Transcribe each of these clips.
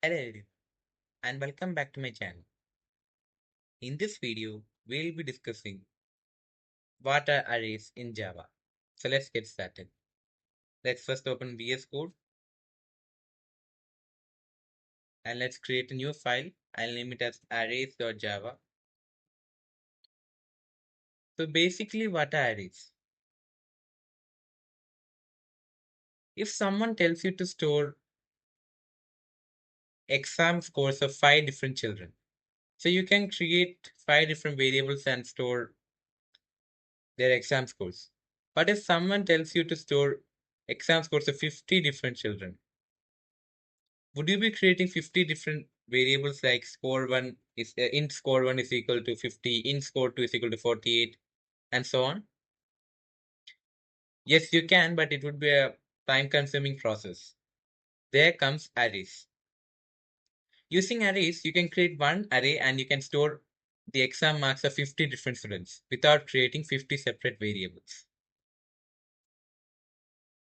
Hello everyone and welcome back to my channel. In this video, we'll be discussing what are arrays in Java. So let's get started. Let's first open VS Code and let's create a new file. I'll name it as arrays.java. So basically what are arrays? If someone tells you to store exam scores of 5 different children, so you can create 5 different variables and store their exam scores. But if someone tells you to store exam scores of 50 different children, would you be creating 50 different variables like score 1 is int score 1 is equal to 50, int score 2 is equal to 48, and so on? Yes, you can, but it would be a time consuming process. There comes arrays. Using arrays, you can create one array and you can store the exam marks of 50 different students without creating 50 separate variables.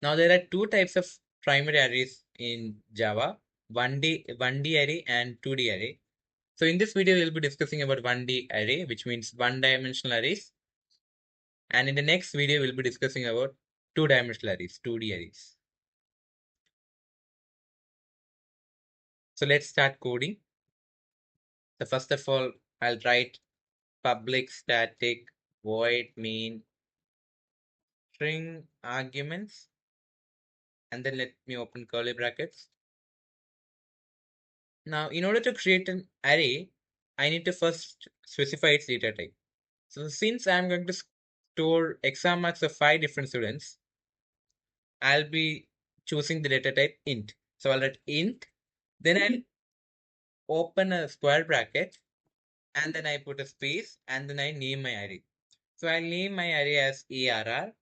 Now there are two types of primary arrays in Java, 1D array and 2D array. So in this video, we'll be discussing about 1D array, which means one-dimensional arrays. And in the next video, we'll be discussing about two-dimensional arrays, 2D arrays. So let's start coding. So first of all, I'll write public static void main string arguments. And then let me open curly brackets. Now, in order to create an array, I need to first specify its data type. So since I'm going to store exam marks of 5 different students, I'll be choosing the data type int. So I'll write int, then I'll open a square bracket, and then I put a space, and then I name my array. So I'll name my array as ARR,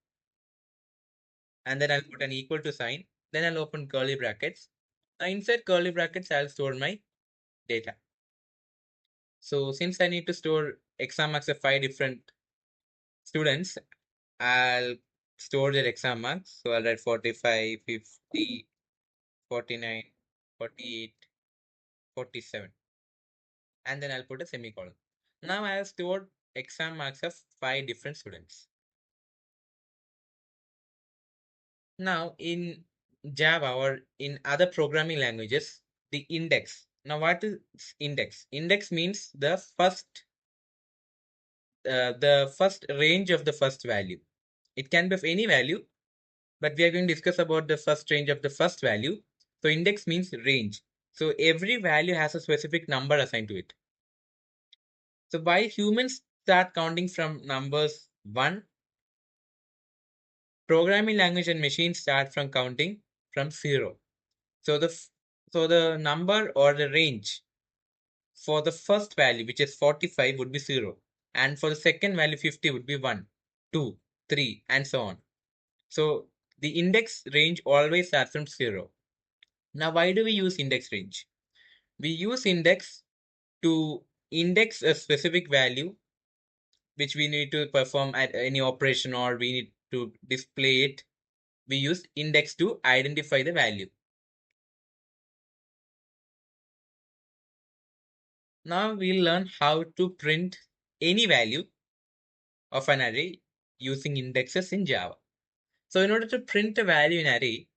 and then I'll put an equal to sign. Then I'll open curly brackets. Now inside curly brackets, I'll store my data. So since I need to store exam marks of 5 different students, I'll store their exam marks. So I'll write 45, 50, 49, 48, 47. And then I'll put a semicolon. Now I have stored exam marks of 5 different students. Now in Java or in other programming languages, the index. Now what is index? Index means the first range of the first value. It can be of any value, but we are going to discuss about the first range of the first value. So index means range. So every value has a specific number assigned to it. So while humans start counting from numbers 1, programming language and machines start from counting from 0. So the number or the range for the first value, which is 45, would be 0. And for the second value, 50, would be 1, 2, 3, and so on. So the index range always starts from 0. Now, why do we use index range? We use index to index a specific value which we need to perform at any operation, or we need to display it. We use index to identify the value. Now we'll learn how to print any value of an array using indexes in Java. So in order to print a value in array,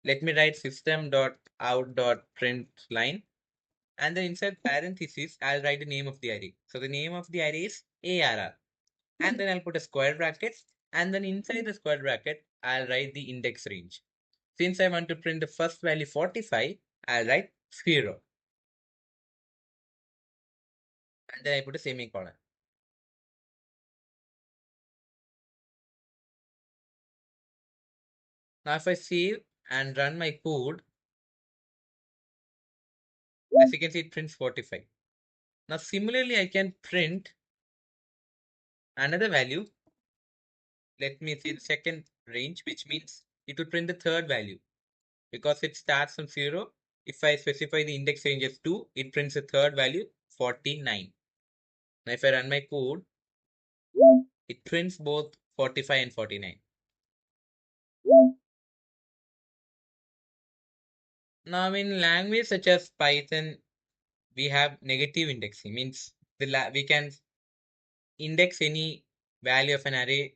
let me write system.out.println, and then inside parentheses, I'll write the name of the array. So the name of the array is ARR. And then I'll put a square bracket, and then inside the square bracket, I'll write the index range. Since I want to print the first value 45, I'll write 0. And then I put a semicolon. Now if I save and run my code, as you can see, it prints 45. Now similarly, I can print another value. Let me see the second range, which means it will print the third value because it starts from 0. If I specify the index range as 2, it prints the third value 49. Now if I run my code, it prints both 45 and 49. Now in language such as Python, we have negative indexing, means we can index any value of an array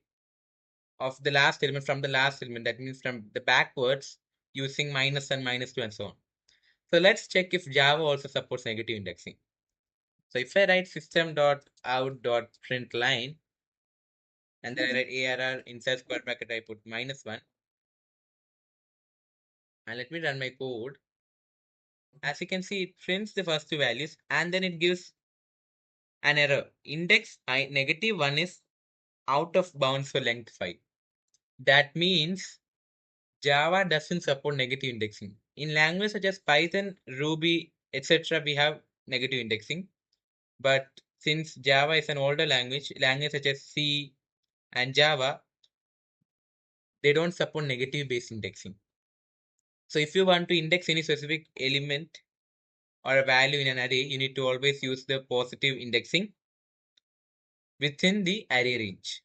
of the last element from the last element. That means from the backwards using minus and minus two and so on. So let's check if Java also supports negative indexing. So if I write system.out.println and then I write arr inside square bracket, I put -1 and let me run my code. As you can see, it prints the first two values and then it gives an error. Index -1 is out of bounds for length 5. That means Java doesn't support negative indexing. In languages such as Python, Ruby, etc., we have negative indexing. But since Java is an older language, languages such as C and Java, they don't support negative based indexing. So if you want to index any specific element or a value in an array, you need to always use the positive indexing within the array range.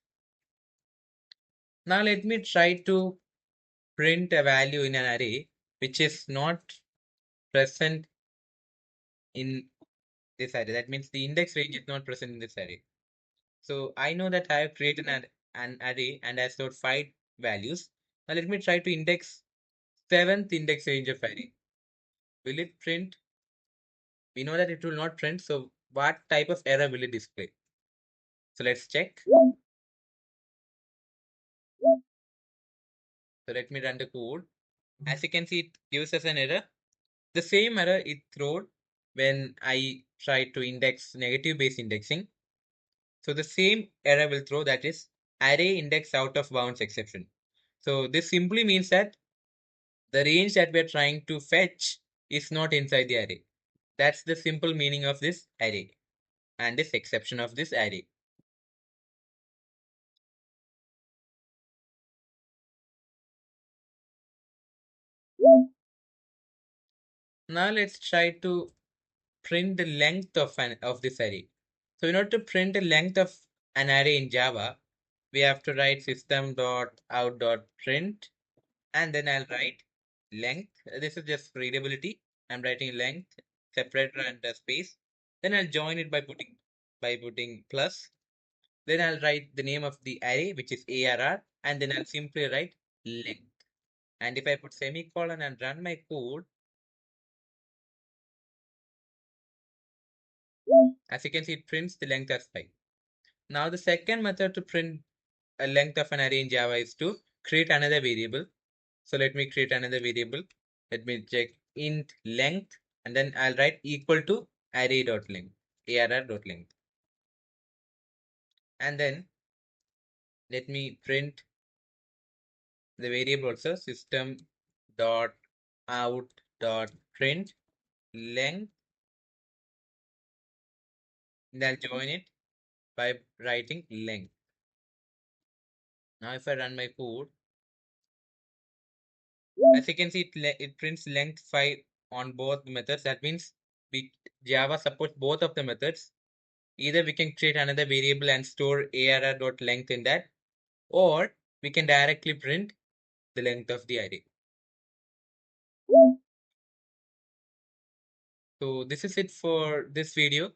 Now let me try to print a value in an array which is not present in this array. That means the index range is not present in this array. So I know that I have created an array and I stored 5 values. Now let me try to index 7th index range of array. Will it print? We know that it will not print. So what type of error will it display? So let's check. So let me run the code. As you can see, it gives us an error. The same error it throws when I try to index negative base indexing. So the same error will throw, that is array index out of bounds exception. So this simply means that the range that we are trying to fetch is not inside the array. That's the simple meaning of this array and this exception of this array. Now let's try to print the length of this array. So in order to print the length of an array in Java, we have to write system.out.print and then I'll write length. This is just readability. I'm writing length, separator and a space. Then I'll join it by putting plus. Then I'll write the name of the array, which is ARR, and then I'll simply write length. And if I put semicolon and run my code, as you can see, it prints the length as 5. Now the second method to print a length of an array in Java is to create another variable. So let me create another variable. Let me check int length and then I'll write equal to array.length, arr.length. And then let me print the variable also, system dot out dot print length. And I'll join it by writing length. Now if I run my code, as you can see, it prints length 5 on both methods. That means Java supports both of the methods. Either we can create another variable and store arr.length in that, or we can directly print the length of the array. So this is it for this video.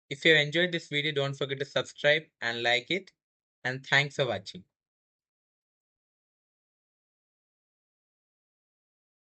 If you have enjoyed this video, don't forget to subscribe and like it. And thanks for watching.